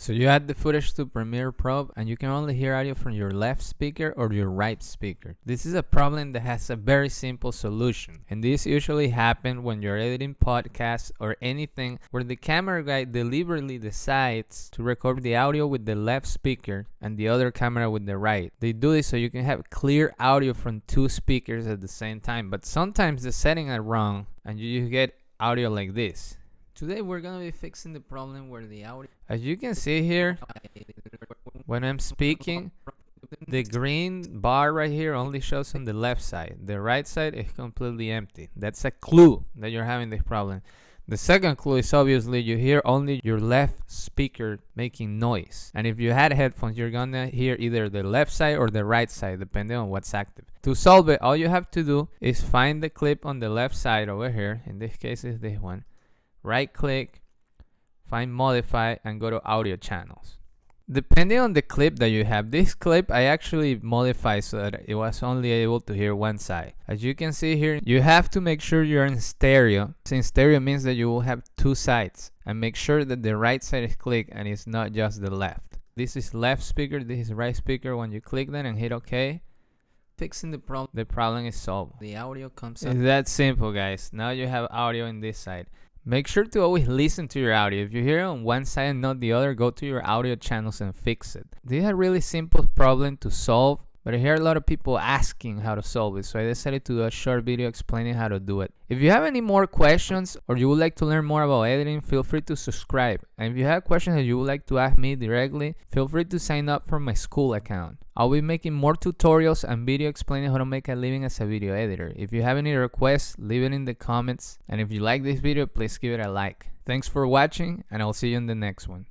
So you add the footage to Premiere Pro and you can only hear audio from your left speaker or your right speaker. This is a problem that has a very simple solution, and this usually happens when you're editing podcasts or anything where the camera guy deliberately decides to record the audio with the left speaker and the other camera with the right. They do this so you can have clear audio from two speakers at the same time, but sometimes the settings are wrong and you get audio like this. Today we're gonna be fixing the problem where the audio, as you can see here, when I'm speaking, the green bar right here only shows on the left side. The right side is completely empty. That's a clue that you're having this problem. The second clue is obviously you hear only your left speaker making noise. And if you had headphones, you're gonna hear either the left side or the right side, depending on what's active. To solve it, all you have to do is find the clip on the left side over here. In this case, it's this one. Right click, find modify, and go to audio channels. Depending on the clip that you have, this clip I actually modified so that it was only able to hear one side. As you can see here, you have to make sure you're in stereo. In stereo means that you will have two sides, and make sure that the right side is clicked and it's not just the left. This is left speaker, this is right speaker. When you click that and hit OK, fixing the problem is solved. The audio comes up. It's that simple, guys. Now you have audio in this side. Make sure to always listen to your audio. If you hear it on one side and not the other, go to your audio channels and fix it. This is a really simple problem to solve, but I hear a lot of people asking how to solve it, so I decided to do a short video explaining how to do it. If you have any more questions or you would like to learn more about editing, feel free to subscribe. And if you have questions that you would like to ask me directly, feel free to sign up for my school account. I'll be making more tutorials and video explaining how to make a living as a video editor. If you have any requests, leave it in the comments. And if you like this video, please give it a like. Thanks for watching, and I'll see you in the next one.